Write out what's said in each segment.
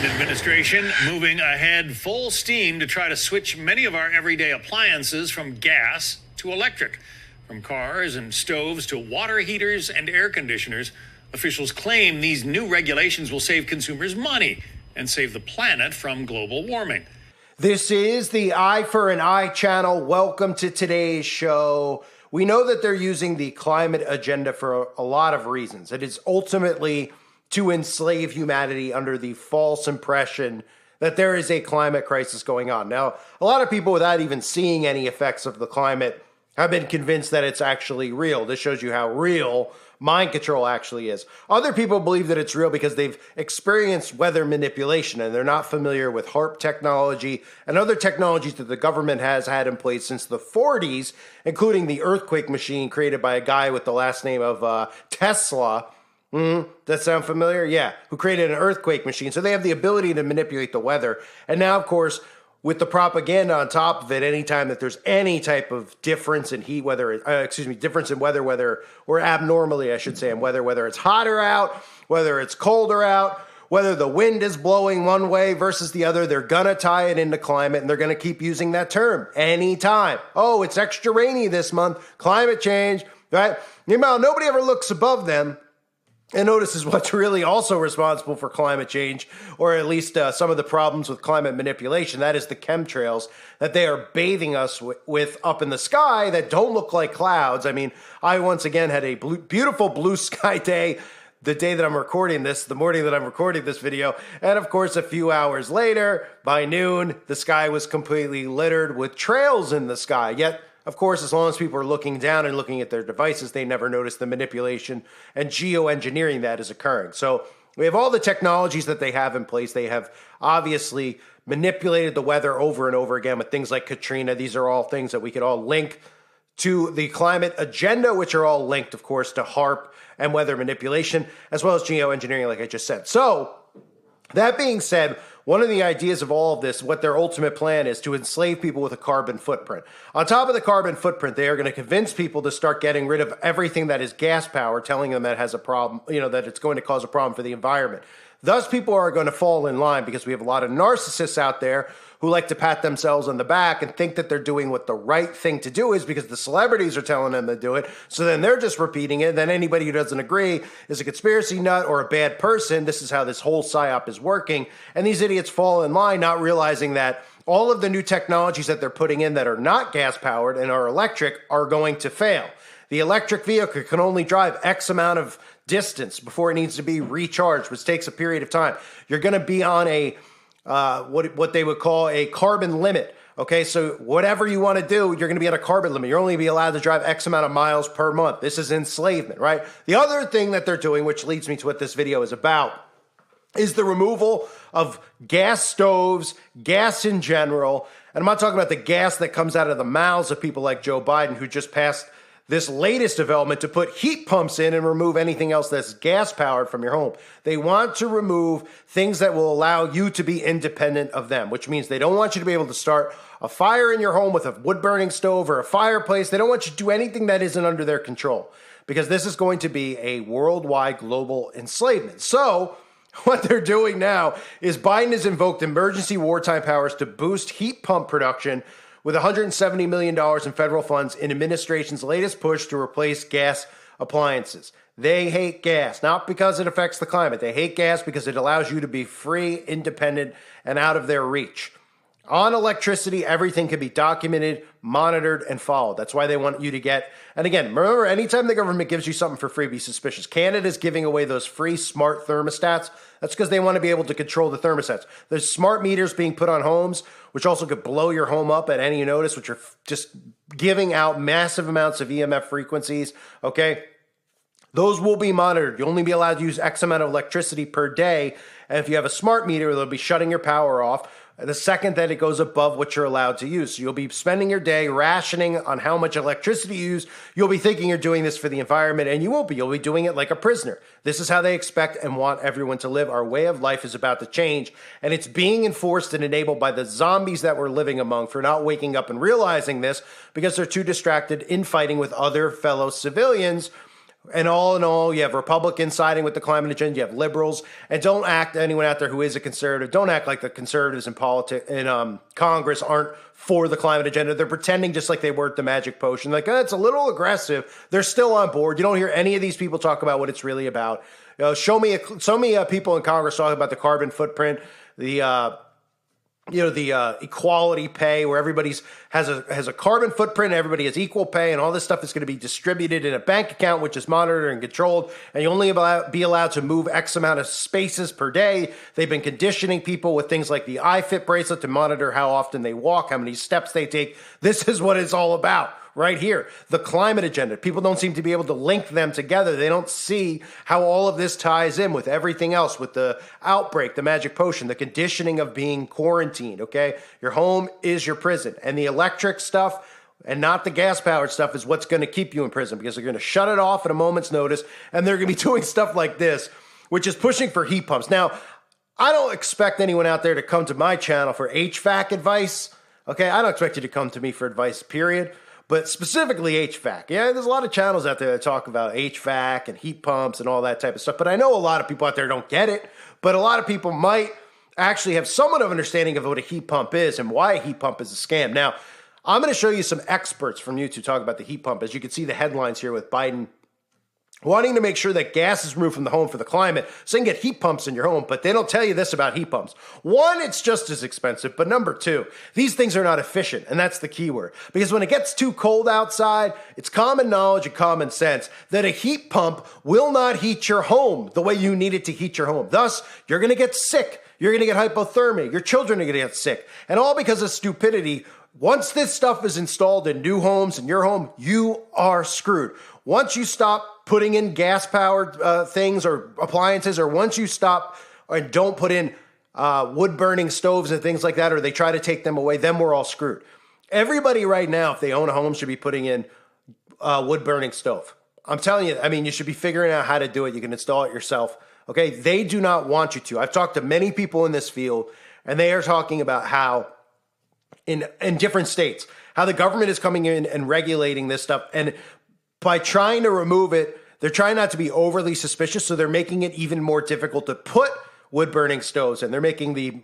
Biden administration moving ahead full steam to try to switch many of our everyday appliances from gas to electric. From cars and stoves to water heaters and air conditioners, officials claim these new regulations will save consumers money and save the planet from global warming. This is the Eye for an Eye channel. Welcome to today's show. We know that they're using the climate agenda for a lot of reasons. It is ultimately to enslave humanity under the false impression that there is a climate crisis going on. Now, a lot of people, without even seeing any effects of the climate, have been convinced that it's actually real. This shows you how real mind control actually is. Other people believe that it's real because they've experienced weather manipulation and they're not familiar with HAARP technology and other technologies that the government has had in place since the 40s, including the earthquake machine created by a guy with the last name of Tesla. Does that sound familiar? Yeah, who created an earthquake machine. So they have the ability to manipulate the weather. And now, of course, with the propaganda on top of it, anytime that there's any type of difference in heat, difference in weather, or abnormally, I should say, in weather, whether it's hotter out, whether it's colder out, whether the wind is blowing one way versus the other, they're going to tie it into climate, and they're going to keep using that term anytime. Oh, it's extra rainy this month, climate change, right? Meanwhile, nobody ever looks above them and notices what's really also responsible for climate change, or at least some of the problems with climate manipulation. That is the chemtrails that they are bathing us with up in the sky that don't look like clouds. I mean, I once again had a beautiful blue sky day the day that I'm recording this, the morning that I'm recording this video. And of course, a few hours later, by noon, the sky was completely littered with trails in the sky. Yet, of course, as long as people are looking down and looking at their devices, they never notice the manipulation and geoengineering that is occurring. So we have all the technologies that they have in place. They have obviously manipulated the weather over and over again with things like Katrina. These are all things that we could all link to the climate agenda, which are all linked, of course, to HAARP and weather manipulation, as well as geoengineering, like I just said. So that being said, one of the ideas of all of this, what their ultimate plan is, to enslave people with a carbon footprint. On top of the carbon footprint, they are going to convince people to start getting rid of everything that is gas powered, telling them that has a problem, that it's going to cause a problem for the environment. Thus, people are going to fall in line because we have a lot of narcissists out there who like to pat themselves on the back and think that they're doing what the right thing to do is because the celebrities are telling them to do it. So then they're just repeating it. Then anybody who doesn't agree is a conspiracy nut or a bad person. This is how this whole psyop is working. And these idiots fall in line, not realizing that all of the new technologies that they're putting in that are not gas powered and are electric are going to fail. The electric vehicle can only drive X amount of distance before it needs to be recharged, which takes a period of time. You're going to be on a what they would call a carbon limit. Okay, so whatever you want to do, you're going to be on a carbon limit. You're only be allowed to drive X amount of miles per month. This is enslavement, right? The other thing that they're doing, which leads me to what this video is about, is the removal of gas stoves, gas in general. And I'm not talking about the gas that comes out of the mouths of people like Joe Biden, who just passed this latest development to put heat pumps in and remove anything else that's gas powered from your home. They want to remove things that will allow you to be independent of them, which means they don't want you to be able to start a fire in your home with a wood burning stove or a fireplace. They don't want you to do anything that isn't under their control, because this is going to be a worldwide global enslavement. So what they're doing now is Biden has invoked emergency wartime powers to boost heat pump production with $170 million in federal funds in administration's latest push to replace gas appliances. They hate gas, not because it affects the climate. They hate gas because it allows you to be free, independent, and out of their reach. On electricity, everything can be documented, monitored, and followed. That's why they want you to get, and again, remember, anytime the government gives you something for free, be suspicious. Canada's giving away those free smart thermostats. That's because they want to be able to control the thermostats. There's smart meters being put on homes, which also could blow your home up at any notice, which are just giving out massive amounts of EMF frequencies, okay? Those will be monitored. You'll only be allowed to use X amount of electricity per day. And if you have a smart meter, they'll be shutting your power off the second that it goes above what you're allowed to use. So you'll be spending your day rationing on how much electricity you use. You'll be thinking you're doing this for the environment, and you won't be. You'll be doing it like a prisoner. This is how they expect and want everyone to live. Our way of life is about to change, and it's being enforced and enabled by the zombies that we're living among for not waking up and realizing this because they're too distracted in fighting with other fellow civilians And all in all, you have Republicans siding with the climate agenda, you have liberals, and don't act, anyone out there who is a conservative, don't act like the conservatives in Congress aren't for the climate agenda. They're pretending just like they were at the magic potion. Like, oh, it's a little aggressive. They're still on board. You don't hear any of these people talk about what it's really about. Show me people in Congress talking about the carbon footprint, the equality pay, where everybody has a carbon footprint, everybody has equal pay, and all this stuff is going to be distributed in a bank account, which is monitored and controlled, and you only be allowed to move X amount of spaces per day. They've been conditioning people with things like the iFit bracelet to monitor how often they walk, how many steps they take. This is what it's all about. Right here, the climate agenda. People don't seem to be able to link them together. They don't see how all of this ties in with everything else, with the outbreak, the magic potion, the conditioning of being quarantined, okay? Your home is your prison. And the electric stuff and not the gas-powered stuff is what's going to keep you in prison, because they're going to shut it off at a moment's notice, and they're going to be doing stuff like this, which is pushing for heat pumps. Now, I don't expect anyone out there to come to my channel for HVAC advice, okay? I don't expect you to come to me for advice, period. But specifically HVAC. Yeah, there's a lot of channels out there that talk about HVAC and heat pumps and all that type of stuff. But I know a lot of people out there don't get it. But a lot of people might actually have somewhat of an understanding of what a heat pump is and why a heat pump is a scam. Now, I'm going to show you some experts from YouTube talk about the heat pump. As you can see the headlines here with Biden wanting to make sure that gas is removed from the home for the climate so you can get heat pumps in your home. But they don't tell you this about heat pumps. One, it's just as expensive. But number two, these things are not efficient. And that's the key word. Because when it gets too cold outside, it's common knowledge and common sense that a heat pump will not heat your home the way you need it to heat your home. Thus, you're going to get sick. You're going to get hypothermia. Your children are going to get sick. And all because of stupidity. Once this stuff is installed in new homes, in your home, you are screwed. Once you stop putting in gas-powered things or appliances, or once you stop and don't put in wood-burning stoves and things like that, or they try to take them away, then we're all screwed. Everybody right now, if they own a home, should be putting in wood-burning stove. I'm telling you, I mean, you should be figuring out how to do it. You can install it yourself. Okay, they do not want you to. I've talked to many people in this field, and they are talking about how in different states, how the government is coming in and regulating this stuff. And by trying to remove it, they're trying not to be overly suspicious, so they're making it even more difficult to put wood-burning stoves in. They're making the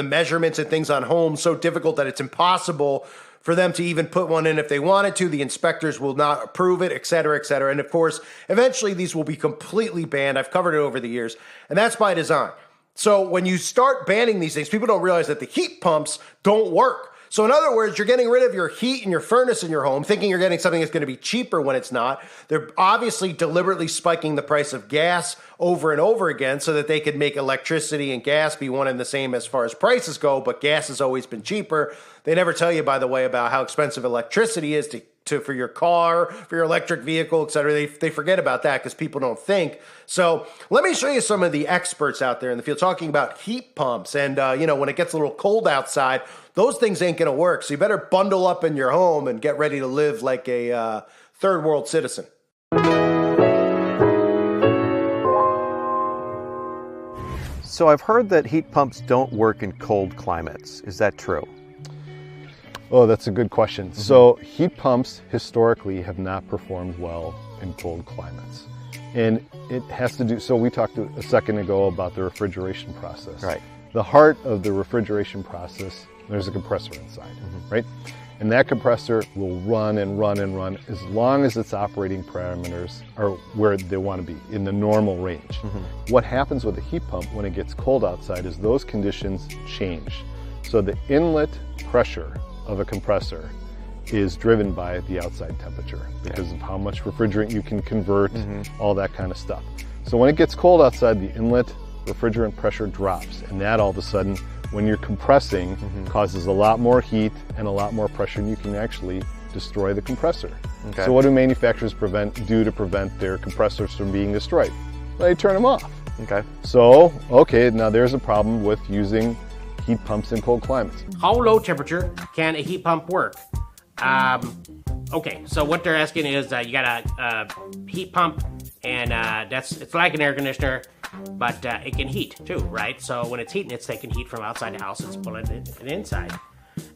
measurements and things on homes so difficult that it's impossible for them to even put one in if they wanted to. The inspectors will not approve it, et cetera, et cetera. And of course, eventually these will be completely banned. I've covered it over the years, and that's by design. So when you start banning these things, people don't realize that the heat pumps don't work. So in other words, you're getting rid of your heat and your furnace in your home, thinking you're getting something that's going to be cheaper when it's not. They're obviously deliberately spiking the price of gas over and over again so that they could make electricity and gas be one and the same as far as prices go, but gas has always been cheaper. They never tell you, by the way, about how expensive electricity is for your car, for your electric vehicle, et cetera. They forget about that because people don't think. So let me show you some of the experts out there in the field talking about heat pumps. And, when it gets a little cold outside, those things ain't going to work. So you better bundle up in your home and get ready to live like a third world citizen. So I've heard that heat pumps don't work in cold climates. Is that true? Oh, that's a good question. Mm-hmm. So heat pumps historically have not performed well in cold climates. And it has to do, so we talked a second ago about the refrigeration process. Right. The heart of the refrigeration process, there's a compressor inside, right? And that compressor will run and run and run as long as its operating parameters are where they want to be, in the normal range. What happens with a heat pump when it gets cold outside is those conditions change. So the inlet pressure of a compressor is driven by the outside temperature because of how much refrigerant you can convert, all that kind of stuff. So when it gets cold outside, the inlet refrigerant pressure drops, and that all of a sudden, when you're compressing, causes a lot more heat and a lot more pressure, and you can actually destroy the compressor. Okay. So what do manufacturers do to prevent their compressors from being destroyed? Well, they turn them off. Okay. So, now there's a problem with using heat pumps in cold climates. How low temperature can a heat pump work? Okay, so what they're asking is you got a heat pump, and it's like an air conditioner, but it can heat too, right? So when it's heating, it's taking heat from outside the house, it's pulling it inside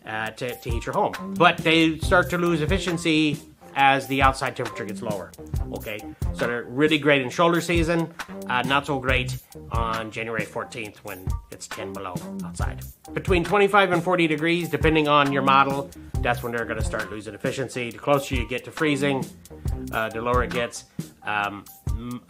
to heat your home. But they start to lose efficiency as the outside temperature gets lower. Okay, so they're really great in shoulder season, not so great on January 14th when it's 10 below outside. Between 25 and 40 degrees, depending on your model, that's when they're going to start losing efficiency. The closer you get to freezing, the lower it gets.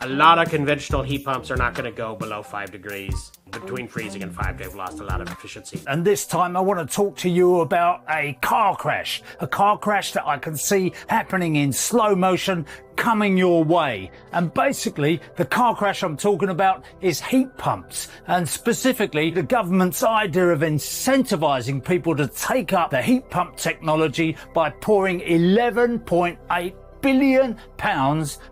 A lot of conventional heat pumps are not going to go below 5 degrees. Between freezing and 5, they've lost a lot of efficiency. And this time I want to talk to you about a car crash that I can see happening in slow motion coming your way. And basically, the car crash I'm talking about is heat pumps, and specifically the government's idea of incentivizing people to take up the heat pump technology by pouring £11.8 billion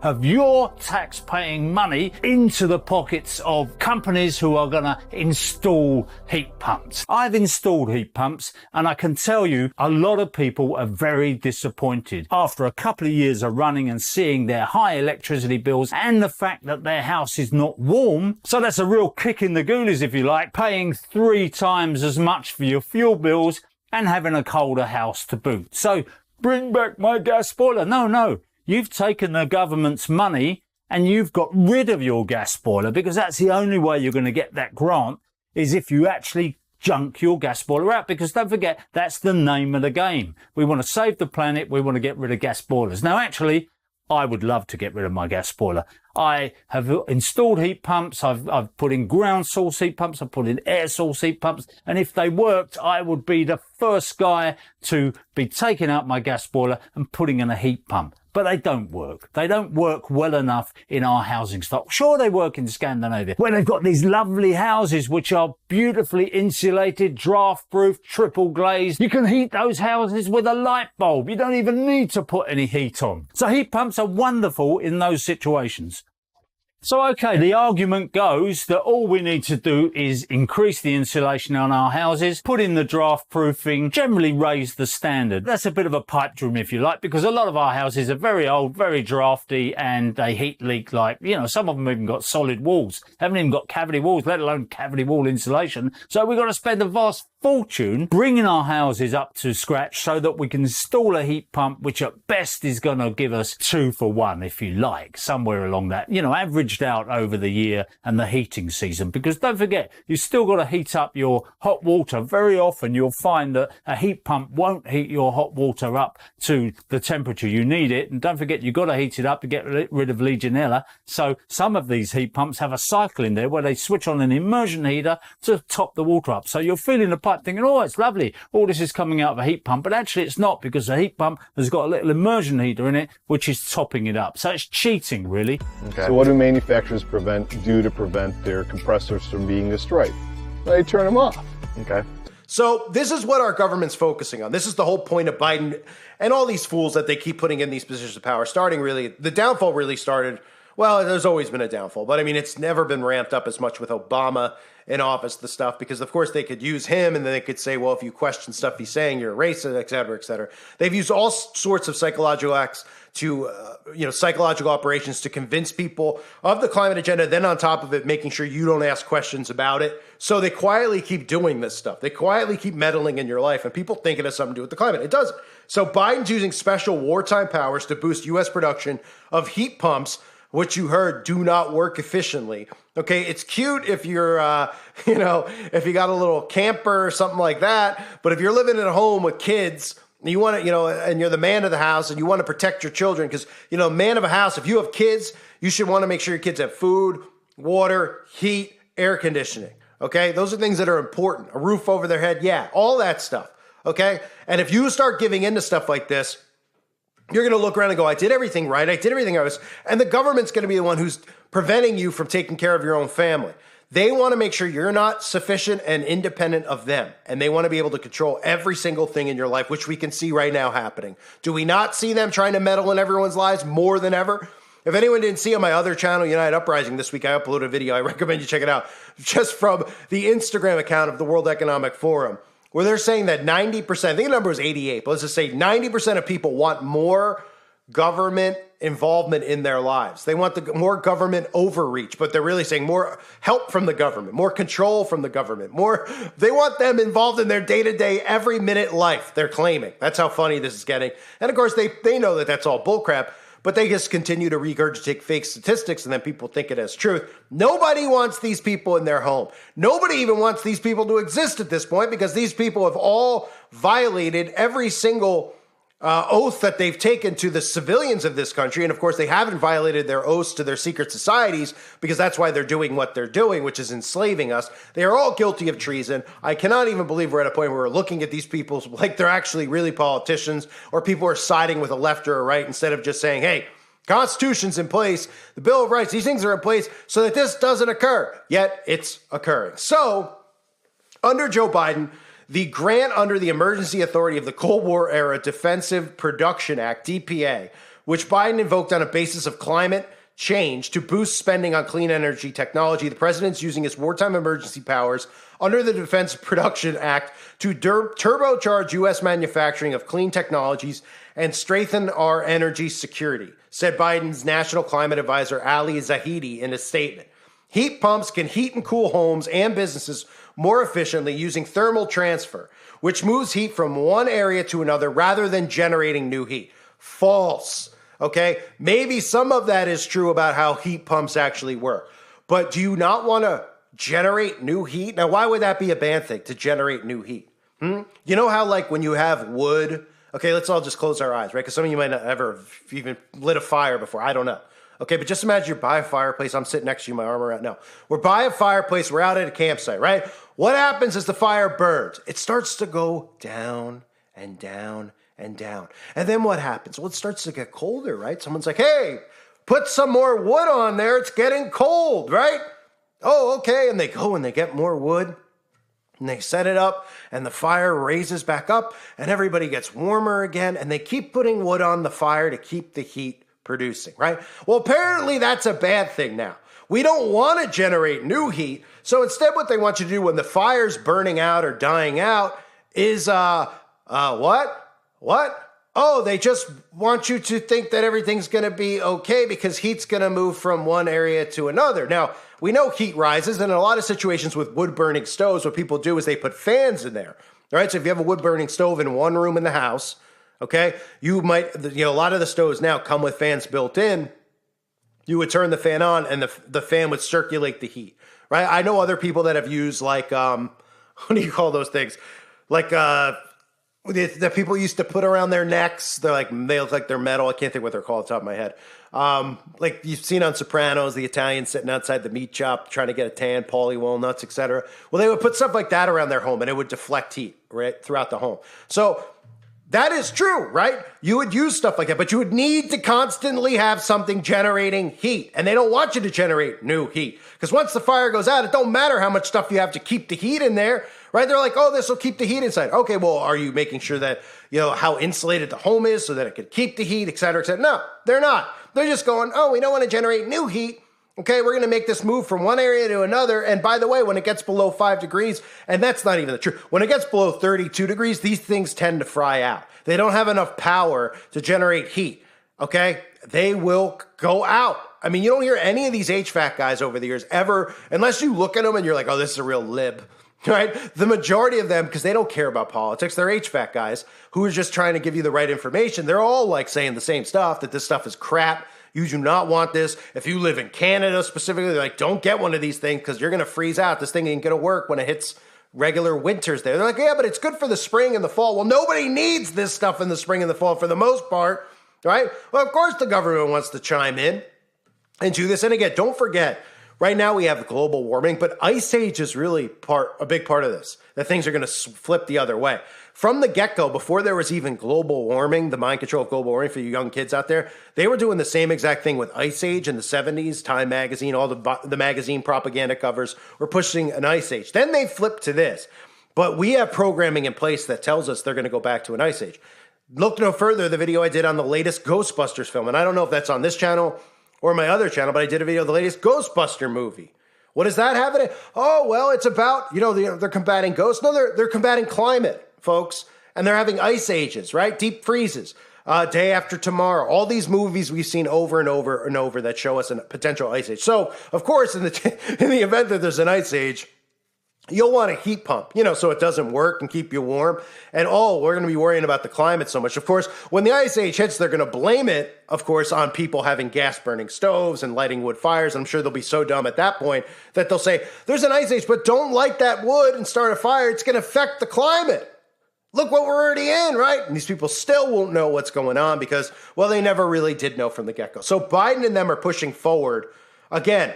of your tax-paying money into the pockets of companies who are going to install heat pumps. I've installed heat pumps, and I can tell you a lot of people are very disappointed after a couple of years of running and seeing their high electricity bills and the fact that their house is not warm. So that's a real kick in the goolies, if you like, paying 3 times as much for your fuel bills and having a colder house to boot. So bring back my gas boiler. No. You've taken the government's money and you've got rid of your gas boiler, because that's the only way you're going to get that grant, is if you actually junk your gas boiler out. Because don't forget, that's the name of the game. We want to save the planet. We want to get rid of gas boilers. Now, actually, I would love to get rid of my gas boiler. I have installed heat pumps. I've put in ground source heat pumps. I've put in air source heat pumps. And if they worked, I would be the first guy to be taking out my gas boiler and putting in a heat pump. But they don't work. They don't work well enough in our housing stock. Sure, they work in Scandinavia, where they've got these lovely houses which are beautifully insulated, draft-proof, triple glazed. You can heat those houses with a light bulb. You don't even need to put any heat on. So heat pumps are wonderful in those situations. So, okay, the argument goes that all we need to do is increase the insulation on our houses, put in the draft proofing, generally raise the standard. That's a bit of a pipe dream, if you like, because a lot of our houses are very old, very drafty, and they heat leak like, some of them even got solid walls. Haven't even got cavity walls, let alone cavity wall insulation. So we've got to spend a vast fortune bringing our houses up to scratch so that we can install a heat pump, which at best is going to give us 2 for 1, if you like, somewhere along that, averaged out over the year and the heating season. Because don't forget, you've still got to heat up your hot water. Very often you'll find that a heat pump won't heat your hot water up to the temperature you need it. And don't forget, you've got to heat it up to get rid of Legionella. So some of these heat pumps have a cycle in there where they switch on an immersion heater to top the water up. So you're feeling the pipe thinking, oh, it's lovely, all this is coming out of a heat pump, but actually it's not, because the heat pump has got a little immersion heater in it which is topping it up. So it's cheating, really. Okay. So what do manufacturers do to prevent their compressors from being destroyed? They turn them off. Okay. So this is what our government's focusing on. This is the whole point of Biden and all these fools that they keep putting in these positions of power. The downfall really started, well, there's always been a downfall, but I mean, it's never been ramped up as much with Obama in office, the stuff, because of course they could use him and then they could say, well, if you question stuff he's saying, you're a racist, et cetera, et cetera. They've used all sorts of psychological acts to, psychological operations to convince people of the climate agenda. Then on top of it, making sure you don't ask questions about it. So they quietly keep doing this stuff. They quietly keep meddling in your life, and people think it has something to do with the climate. It doesn't. So Biden's using special wartime powers to boost U.S. production of heat pumps, which you heard do not work efficiently. Okay, it's cute if you're, if you got a little camper or something like that. But if you're living at home with kids, you want to, and you're the man of the house and you want to protect your children, because, man of a house, if you have kids, you should want to make sure your kids have food, water, heat, air conditioning. Okay, those are things that are important. A roof over their head, yeah, all that stuff. Okay, and if you start giving into stuff like this, you're going to look around and go, I did everything right. I did everything I was. And the government's going to be the one who's preventing you from taking care of your own family. They want to make sure you're not sufficient and independent of them. And they want to be able to control every single thing in your life, which we can see right now happening. Do we not see them trying to meddle in everyone's lives more than ever? If anyone didn't see on my other channel, United Uprising, this week I uploaded a video. I recommend you check it out. Just from the Instagram account of the World Economic Forum, where they're saying that 90%, I think the number was 88, but let's just say 90% of people want more government involvement in their lives. They want more government overreach, but they're really saying more help from the government, more control from the government, they want them involved in their day-to-day, every minute life, they're claiming. That's how funny this is getting. And of course, they know that that's all bullcrap, but they just continue to regurgitate fake statistics and then people think it as truth. Nobody wants these people in their home. Nobody even wants these people to exist at this point because these people have all violated every single oath that they've taken to the civilians of this country. And of course, they haven't violated their oaths to their secret societies because that's why they're doing what they're doing, which is enslaving us. They are all guilty of treason. I cannot even believe we're at a point where we're looking at these people like they're actually really politicians or people are siding with a left or a right instead of just saying, hey, Constitution's in place, the Bill of Rights, these things are in place so that this doesn't occur. Yet it's occurring. So under Joe Biden, the grant under the Emergency Authority of the Cold War Era Defensive Production Act, DPA, which Biden invoked on a basis of climate change to boost spending on clean energy technology, the president's using his wartime emergency powers under the Defense Production Act to turbocharge U.S. manufacturing of clean technologies and strengthen our energy security, said Biden's National Climate Advisor Ali Zahidi in a statement. Heat pumps can heat and cool homes and businesses more efficiently using thermal transfer, which moves heat from one area to another rather than generating new heat. False. Okay? Maybe some of that is true about how heat pumps actually work. But do you not want to generate new heat? Now, why would that be a bad thing to generate new heat? You know how, like, when you have wood, okay, let's all just close our eyes, right? Because some of you might not ever even lit a fire before. I don't know. Okay, but just imagine you're by a fireplace. I'm sitting next to you, my arm around. No, we're by a fireplace. We're out at a campsite, right? What happens as the fire burns? It starts to go down and down and down. And then what happens? Well, it starts to get colder, right? Someone's like, hey, put some more wood on there. It's getting cold, right? Oh, okay. And they go and they get more wood. And they set it up, and the fire raises back up, and everybody gets warmer again, and they keep putting wood on the fire to keep the heat producing, right? Well, apparently that's a bad thing now. We don't want to generate new heat, so instead what they want you to do when the fire's burning out or dying out is, what? Oh, they just want you to think that everything's going to be okay because heat's going to move from one area to another. Now, we know heat rises, and in a lot of situations with wood-burning stoves, what people do is they put fans in there, all right? So if you have a wood-burning stove in one room in the house, okay, you might, a lot of the stoves now come with fans built in. You would turn the fan on, and the fan would circulate the heat, right? I know other people that have used, like, what do you call those things? Like, that people used to put around their necks. They look like they're metal. I can't think what they're called off the top of my head. Like you've seen on Sopranos, the Italians sitting outside the meat shop trying to get a tan, Pauly walnuts, etc. Well, they would put stuff like that around their home, and it would deflect heat right throughout the home. So that is true, right? You would use stuff like that, but you would need to constantly have something generating heat, and they don't want you to generate new heat because once the fire goes out, it don't matter how much stuff you have to keep the heat in there. Right? They're like, oh, this will keep the heat inside. Okay, well, are you making sure that, how insulated the home is so that it could keep the heat, et cetera, et cetera? No, they're not. They're just going, oh, we don't want to generate new heat. Okay, we're going to make this move from one area to another. And by the way, when it gets below 5 degrees, and that's not even the truth, when it gets below 32 degrees, these things tend to fry out. They don't have enough power to generate heat. Okay, they will go out. I mean, you don't hear any of these HVAC guys over the years ever, unless you look at them and you're like, oh, this is a real lib. Right? The majority of them, because they don't care about politics, they're HVAC guys who are just trying to give you the right information. They're all like saying the same stuff, that this stuff is crap. You do not want this. If you live in Canada specifically, they're like, don't get one of these things because you're going to freeze out. This thing ain't going to work when it hits regular winters there. They're like, yeah, but it's good for the spring and the fall. Well, nobody needs this stuff in the spring and the fall for the most part, right? Well, of course the government wants to chime in and do this. And again, don't forget, right now we have global warming, but ice age is really a big part of this, that things are going to flip the other way. From the get-go, before there was even global warming, the mind control of global warming for you young kids out there, they were doing the same exact thing with ice age in the 70s. Time magazine, all the magazine propaganda covers were pushing an ice age. Then they flipped to this. But we have programming in place that tells us they're going to go back to an ice age. Look no further, the video I did on the latest Ghostbusters film, and I don't know if that's on this channel or my other channel, but I did a video of the latest Ghostbuster movie. What does that have in it? Oh, well, it's about, they're combating ghosts. No, they're combating climate, folks. And they're having ice ages, right? Deep freezes. Day After Tomorrow, all these movies we've seen over and over and over that show us a potential ice age. So, of course, in the event that there's an ice age, you'll want a heat pump, so it doesn't work and keep you warm. And we're going to be worrying about the climate so much. Of course, when the ice age hits, they're going to blame it, of course, on people having gas burning stoves and lighting wood fires. I'm sure they'll be so dumb at that point that they'll say, there's an ice age, but don't light that wood and start a fire. It's going to affect the climate. Look what we're already in, right? And these people still won't know what's going on because, well, they never really did know from the get-go. So Biden and them are pushing forward, again,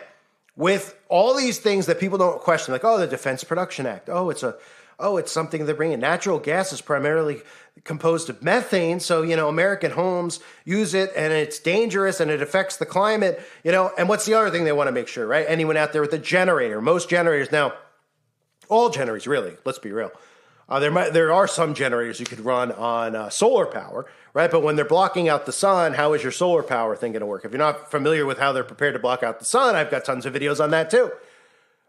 with all these things that people don't question, like, the Defense Production Act. It's something they're bringing. Natural gas is primarily composed of methane, so, American homes use it, and it's dangerous, and it affects the climate, And what's the other thing they want to make sure, right? Anyone out there with a generator, most generators now, all generators, really, let's be real. There are some generators you could run on solar power, right? But when they're blocking out the sun, how is your solar power thing going to work? If you're not familiar with how they're prepared to block out the sun, I've got tons of videos on that too.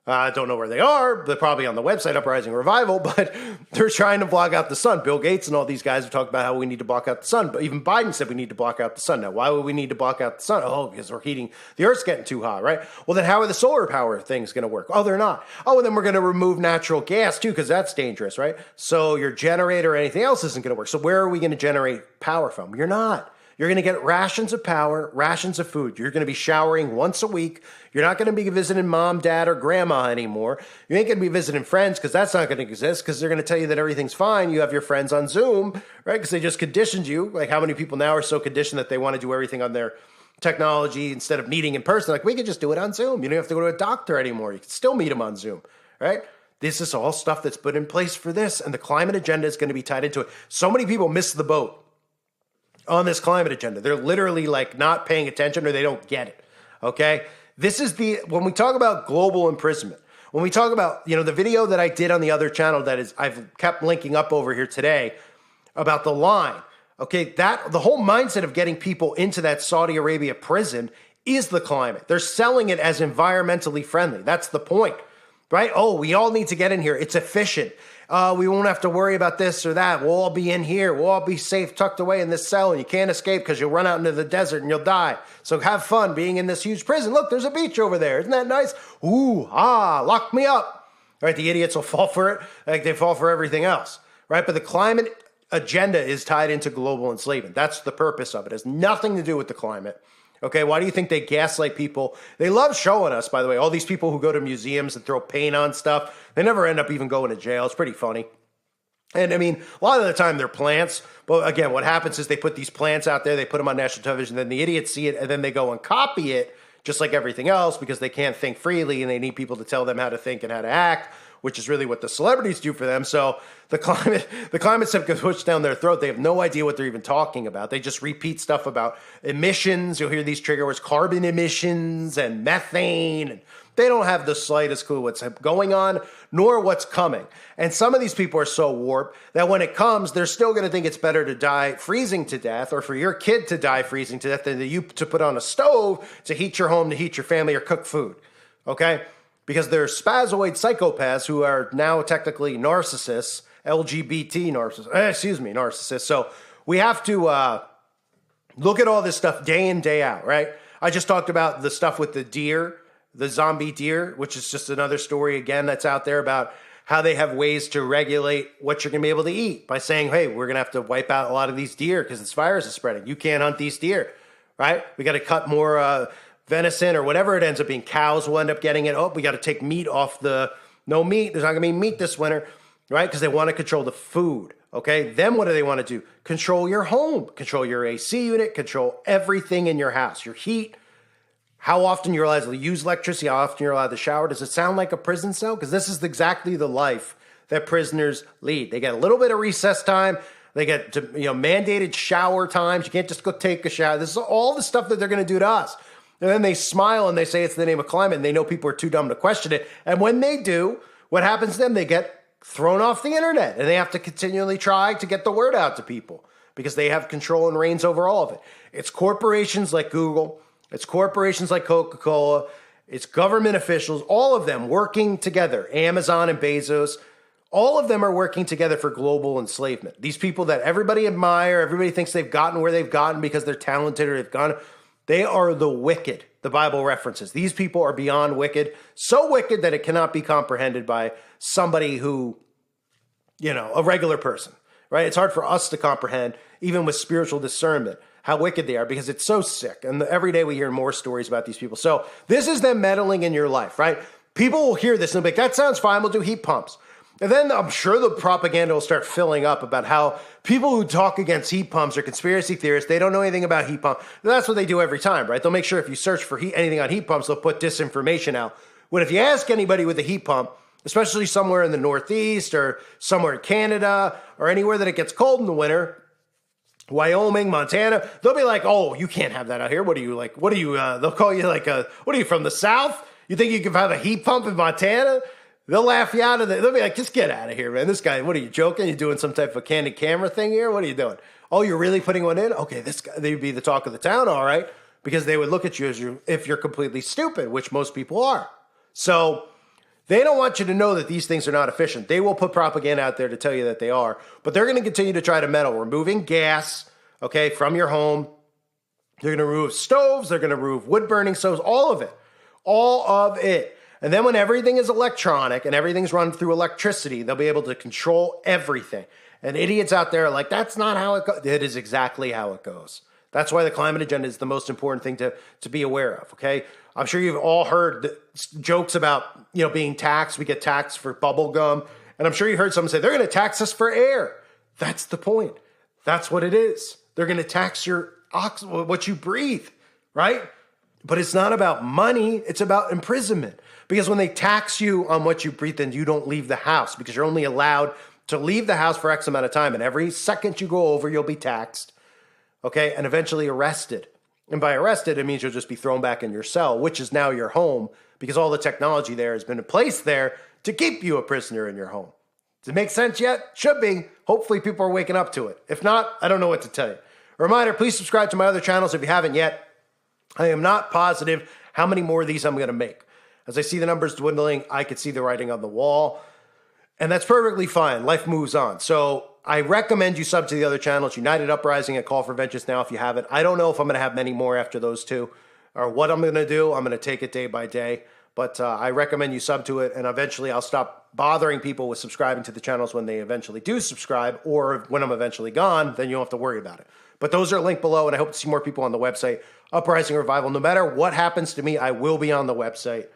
I don't know where they are. They're probably on the website, Uprising Revival, but they're trying to block out the sun. Bill Gates and all these guys have talked about how we need to block out the sun. But even Biden said we need to block out the sun. Now, why would we need to block out the sun? Because we're heating, the Earth's getting too hot, right? Well, then how are the solar power things going to work? They're not. And then we're going to remove natural gas too, because that's dangerous, right? So your generator or anything else isn't going to work. So where are we going to generate power from? You're not. You're going to get rations of power, rations of food. You're going to be showering once a week. You're not going to be visiting mom, dad, or grandma anymore. You ain't going to be visiting friends because that's not going to exist because they're going to tell you that everything's fine. You have your friends on Zoom, right? Because they just conditioned you. Like how many people now are so conditioned that they want to do everything on their technology instead of meeting in person? Like we could just do it on Zoom. You don't have to go to a doctor anymore. You can still meet them on Zoom, right? This is all stuff that's put in place for this. And the climate agenda is going to be tied into it. So many people miss the boat on this climate agenda. They're literally like not paying attention or they don't get it. Okay. This is when we talk about global imprisonment, when we talk about, the video that I did on the other channel I've kept linking up over here today about the line. Okay. The whole mindset of getting people into that Saudi Arabia prison is the climate. They're selling it as environmentally friendly. That's the point, right? We all need to get in here. It's efficient. We won't have to worry about this or that. We'll all be in here. We'll all be safe, tucked away in this cell, and you can't escape because you'll run out into the desert and you'll die. So have fun being in this huge prison. Look, there's a beach over there. Isn't that nice? Lock me up. Right? The idiots will fall for it like they fall for everything else. Right? But the climate agenda is tied into global enslavement. That's the purpose of it. It has nothing to do with the climate. Okay, why do you think they gaslight people? They love showing us, by the way, all these people who go to museums and throw paint on stuff. They never end up even going to jail. It's pretty funny. And I mean, a lot of the time they're plants. But again, what happens is they put these plants out there, they put them on national television, then the idiots see it, and then they go and copy it, just like everything else, because they can't think freely and they need people to tell them how to think and how to act, which is really what the celebrities do for them. So the climate stuff gets pushed down their throat. They have no idea what they're even talking about. They just repeat stuff about emissions. You'll hear these trigger words, carbon emissions and methane. And they don't have the slightest clue what's going on, nor what's coming. And some of these people are so warped that when it comes, they're still going to think it's better to die freezing to death or for your kid to die freezing to death than you to put on a stove to heat your home, to heat your family, or cook food. Okay? Because they're spazoid psychopaths who are now technically narcissists, LGBT narcissists. So we have to look at all this stuff day in, day out, right? I just talked about the stuff with the deer, the zombie deer, which is just another story again that's out there about how they have ways to regulate what you're going to be able to eat by saying, hey, we're going to have to wipe out a lot of these deer because this virus is spreading. You can't hunt these deer, right? We got to cut more venison or whatever it ends up being. Cows will end up getting it. We got to take meat off no meat. There's not going to be meat this winter, right? Because they want to control the food, okay? Then what do they want to do? Control your home, control your AC unit, control everything in your house, your heat, how often you're allowed to use electricity, how often you're allowed to shower. Does it sound like a prison cell? Because this is exactly the life that prisoners lead. They get a little bit of recess time. They get mandated shower times. You can't just go take a shower. This is all the stuff that they're going to do to us. And then they smile and they say it's the name of climate, and they know people are too dumb to question it. And when they do, what happens to them? They get thrown off the internet, and they have to continually try to get the word out to people because they have control and reins over all of it. It's corporations like Google. It's corporations like Coca-Cola. It's government officials, all of them working together, Amazon and Bezos, All of them are working together for global enslavement. These people that everybody admire, everybody thinks they've gotten where they've gotten because they're talented or they've gone, they are the wicked, the Bible references. These people are beyond wicked, so wicked that it cannot be comprehended by somebody who, a regular person, right? It's hard for us to comprehend, even with spiritual discernment, how wicked they are because it's so sick. And every day we hear more stories about these people. So this is them meddling in your life, right? People will hear this and be like, that sounds fine. We'll do heat pumps. And then I'm sure the propaganda will start filling up about how people who talk against heat pumps are conspiracy theorists. They don't know anything about heat pumps. That's what they do every time, right? They'll make sure if you search for anything on heat pumps, they'll put disinformation out. When if you ask anybody with a heat pump, especially somewhere in the Northeast or somewhere in Canada or anywhere that it gets cold in the winter, Wyoming, Montana, they'll be like, oh, you can't have that out here. What are you like? They'll call you like what are you from the South? You think you can have a heat pump in Montana? They'll laugh you out of it. They'll be like, just get out of here, man. This guy, what are you joking? You doing some type of candid camera thing here? What are you doing? Oh, you're really putting one in? Okay, this guy, they'd be the talk of the town, all right, because they would look at you as if you're completely stupid, which most people are. So they don't want you to know that these things are not efficient. They will put propaganda out there to tell you that they are, but they're going to continue to try to meddle, removing gas, okay, from your home. They're going to remove stoves. They're going to remove wood-burning stoves, all of it. All of it. And then when everything is electronic and everything's run through electricity, they'll be able to control everything. And idiots out there are like, that's not how it goes. It is exactly how it goes. That's why the climate agenda is the most important thing to be aware of, okay? I'm sure you've all heard jokes about, being taxed. We get taxed for bubble gum. And I'm sure you heard someone say, they're going to tax us for air. That's the point. That's what it is. They're going to tax your what you breathe, right? But it's not about money. It's about imprisonment. Because when they tax you on what you breathe, then you don't leave the house because you're only allowed to leave the house for X amount of time. And every second you go over, you'll be taxed, okay? And eventually arrested. And by arrested, it means you'll just be thrown back in your cell, which is now your home because all the technology there has been placed there to keep you a prisoner in your home. Does it make sense yet? Should be. Hopefully people are waking up to it. If not, I don't know what to tell you. A reminder, please subscribe to my other channels if you haven't yet. I am not positive how many more of these I'm going to make. As I see the numbers dwindling, I could see the writing on the wall. And that's perfectly fine. Life moves on. So I recommend you sub to the other channels, United Uprising and Call for Vengeance now if you haven't. I don't know if I'm going to have many more after those two or what I'm going to do. I'm going to take it day by day. But I recommend you sub to it. And eventually I'll stop bothering people with subscribing to the channels when they eventually do subscribe. Or when I'm eventually gone, then you don't have to worry about it. But those are linked below. And I hope to see more people on the website. Uprising Revival. No matter what happens to me, I will be on the website.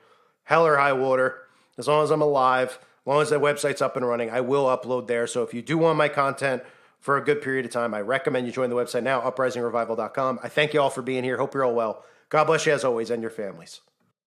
Hell or high water. As long as I'm alive, as long as the website's up and running, I will upload there. So if you do want my content for a good period of time, I recommend you join the website now, uprisingrevival.com. I thank you all for being here. Hope you're all well. God bless you as always and your families.